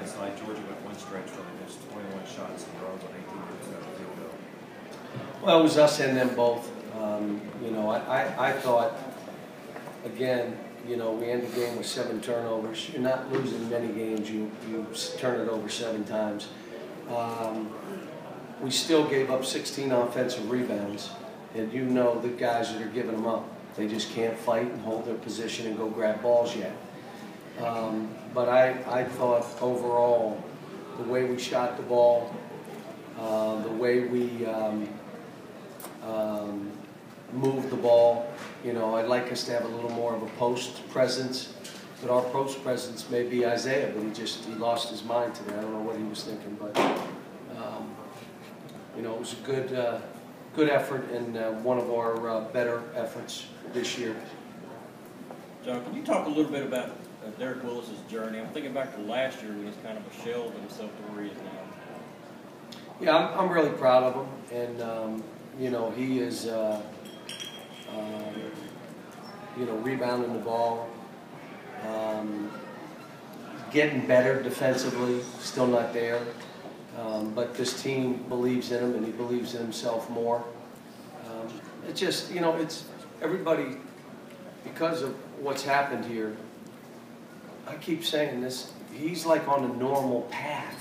last night. Georgia went one stretch where they missed 21 shots in a row on 18 minutes out of the field goal. Well, it was us and them both. You know, I thought, again, you know, we end the game with 7 turnovers. You're not losing many games. You turn it over 7 times. We still gave up 16 offensive rebounds, and you know the guys that are giving them up. They just can't fight and hold their position and go grab balls yet. But I thought overall, the way we shot the ball, the way we moved the ball, you know, I'd like us to have a little more of a post presence. But our post presence may be Isaiah, but he lost his mind today. I don't know what he was thinking, but you know, it was a good effort and one of our better efforts this year. John, can you talk a little bit about Derek Willis's journey? I'm thinking back to last year when he's kind of a shell of himself to where he is now. Yeah, I'm really proud of him, and you know, he is you know, rebounding the ball, getting better defensively, still not there. But this team believes in him, and he believes in himself more. It's just, you know, it's everybody, because of what's happened here, I keep saying this, he's like on a normal path.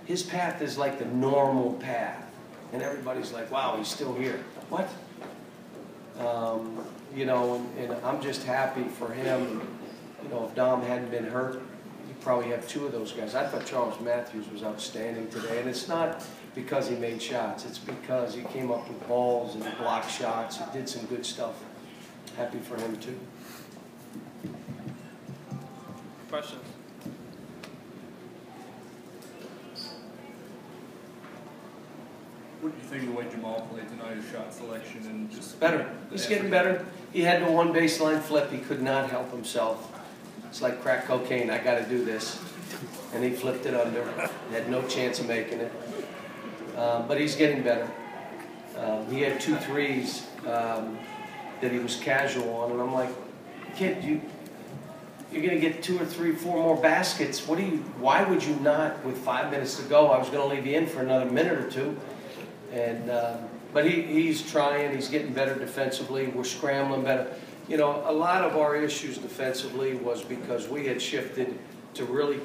His path is like the normal path. And everybody's like, wow, he's still here. What? You know, and I'm just happy for him. You know, if Dom hadn't been hurt, you'd probably have 2 of those guys. I thought Charles Matthews was outstanding today. And it's not because he made shots. It's because he came up with balls and blocked shots. He did some good stuff. Happy for him, too. Questions? What do you think of the way Jamal played tonight, his shot selection and just better? He's getting better. He had the one baseline flip. He could not help himself. It's like crack cocaine. I got to do this. And he flipped it under. Had no chance of making it. But he's getting better. He had 2 threes that he was casual on. And I'm like, kid, you're going to get 2 or 3, 4 more baskets. Why would you not, with 5 minutes to go, I was going to leave you in for another minute or 2. And but he's trying. He's getting better defensively. We're scrambling better. You know, a lot of our issues defensively was because we had shifted to really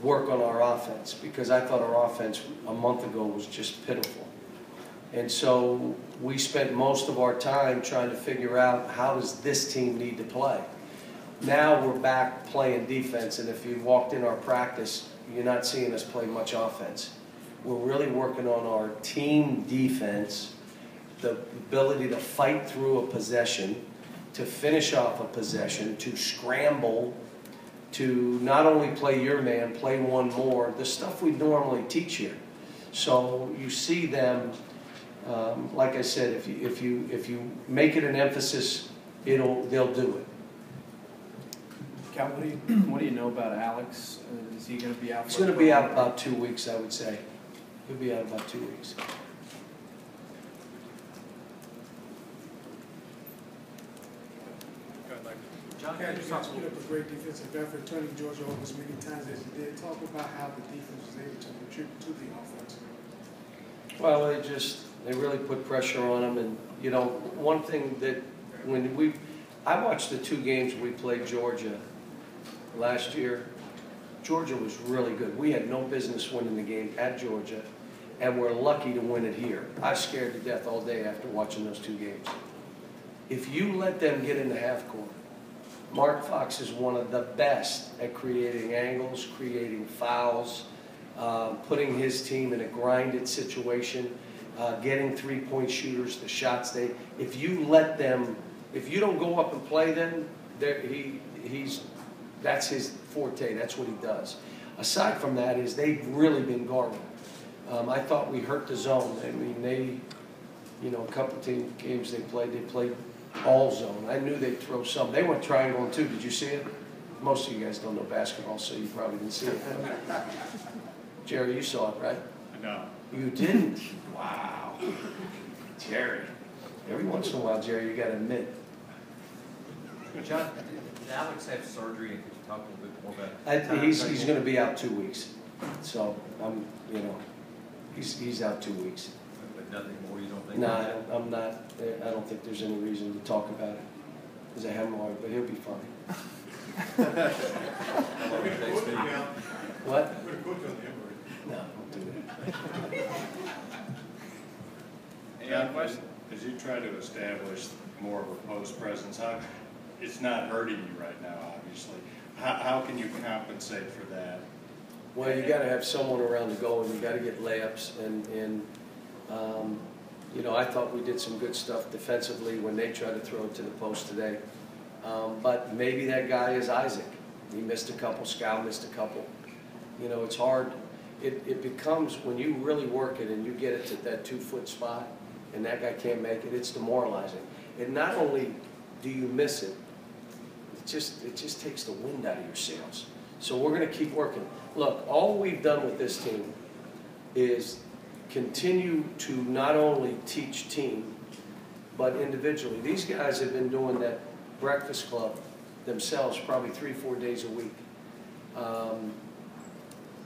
work on our offense, because I thought our offense a month ago was just pitiful. And so we spent most of our time trying to figure out, how does this team need to play? Now we're back playing defense, and if you walked in our practice, you're not seeing us play much offense. We're really working on our team defense, the ability to fight through a possession, to finish off a possession, to scramble, to not only play your man, play one more, the stuff we normally teach here. So you see them, like I said, if you make it an emphasis, they'll do it. Cal, what do you know about Alex? Is he going to be out? He's going to be out about 2 weeks, I would say. He'll be out about 2 weeks. John, Yeah, you guys put up a great defensive effort, turning Georgia over as many times as you did. Talk about how the defense was able to contribute to the offense. Well, they really put pressure on him, and you know, one thing that I watched the 2 games we played Georgia last year. Georgia was really good. We had no business winning the game at Georgia, and we're lucky to win it here. I was scared to death all day after watching those 2 games. If you let them get in the half court, Mark Fox is one of the best at creating angles, creating fouls, putting his team in a grinded situation, getting 3-point shooters, the shots if you let them, if you don't go up and play them, that's his forte, that's what he does. Aside from that they've really been guarding. I thought we hurt the zone. I mean, you know, a couple of games they played all zone. I knew they'd throw some. They went triangle too. Did you see it? Most of you guys don't know basketball, so you probably didn't see it. Jerry, you saw it, right? No. You didn't? Wow. Jerry. Every once in a while, Jerry, you got to admit. John, did Alex have surgery, and could you talk a little bit more about? He's gonna be out 2 weeks, so, you know, he's out 2 weeks. But nothing more, you don't think? No, I'm not, I don't think there's any reason to talk about it. There's a hemorrhoid, but he'll be fine. How long it takes to? What? No, don't do that. Any other questions? As you try to establish more of a post presence, it's not hurting you right now, obviously. How can you compensate for that? Well, you gotta have someone around to go, and you gotta get layups, and you know, I thought we did some good stuff defensively when they tried to throw it to the post today. But maybe that guy is Isaac. He missed a couple, Scout missed a couple. You know, it's hard. It becomes, when you really work it and you get it to that 2-foot spot, and that guy can't make it, it's demoralizing. And not only do you miss it, it just takes the wind out of your sails. So we're going to keep working. Look, all we've done with this team is continue to not only teach team, but individually. These guys have been doing that breakfast club themselves probably 3-4 days a week.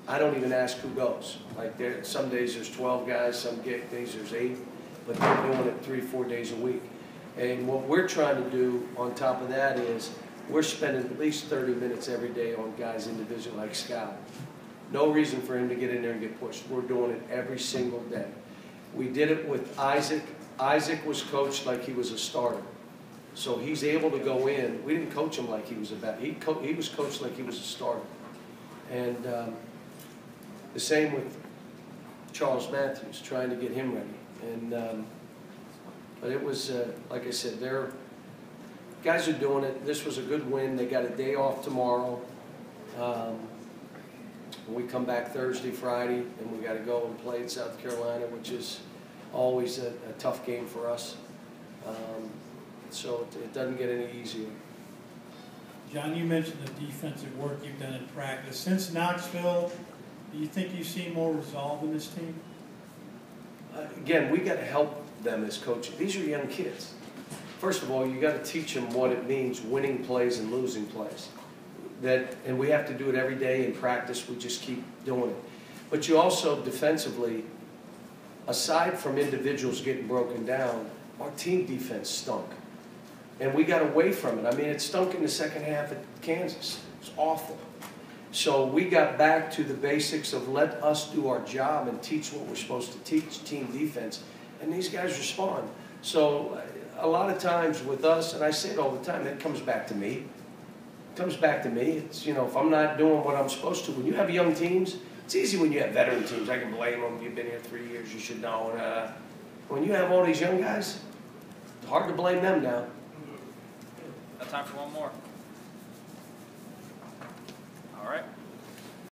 I don't even ask who goes. Like some days there's 12 guys, some days there's 8, but they're doing it 3-4 days a week. And what we're trying to do on top of that is we're spending at least 30 minutes every day on guys individually like Scout. No reason for him to get in there and get pushed. We're doing it every single day. We did it with Isaac. Isaac was coached like he was a starter. So he's able to go in. We didn't coach him like he was a vet. He was coached like he was a starter. And the same with Charles Matthews, trying to get him ready. And but it was, like I said, guys are doing it. This was a good win. They got a day off tomorrow. We come back Thursday, Friday, and we got to go and play in South Carolina, which is always a tough game for us. So it doesn't get any easier. John, you mentioned the defensive work you've done in practice. Since Knoxville, do you think you've seen more resolve in this team? Again, we got to help them as coaches. These are young kids. First of all, you got to teach them what it means winning plays and losing plays. And we have to do it every day in practice. We just keep doing it. But you also defensively, aside from individuals getting broken down, our team defense stunk. And we got away from it. I mean, it stunk in the second half at Kansas. It was awful. So we got back to the basics of let us do our job and teach what we're supposed to teach, team defense. And these guys respond. So a lot of times with us, and I say it all the time, it comes back to me. It comes back to me. It's, you know, if I'm not doing what I'm supposed to. When you have young teams, it's easy when you have veteran teams. I can blame them. You've been here 3 years. You should know. When you have all these young guys, it's hard to blame them now. Got time for one more. All right.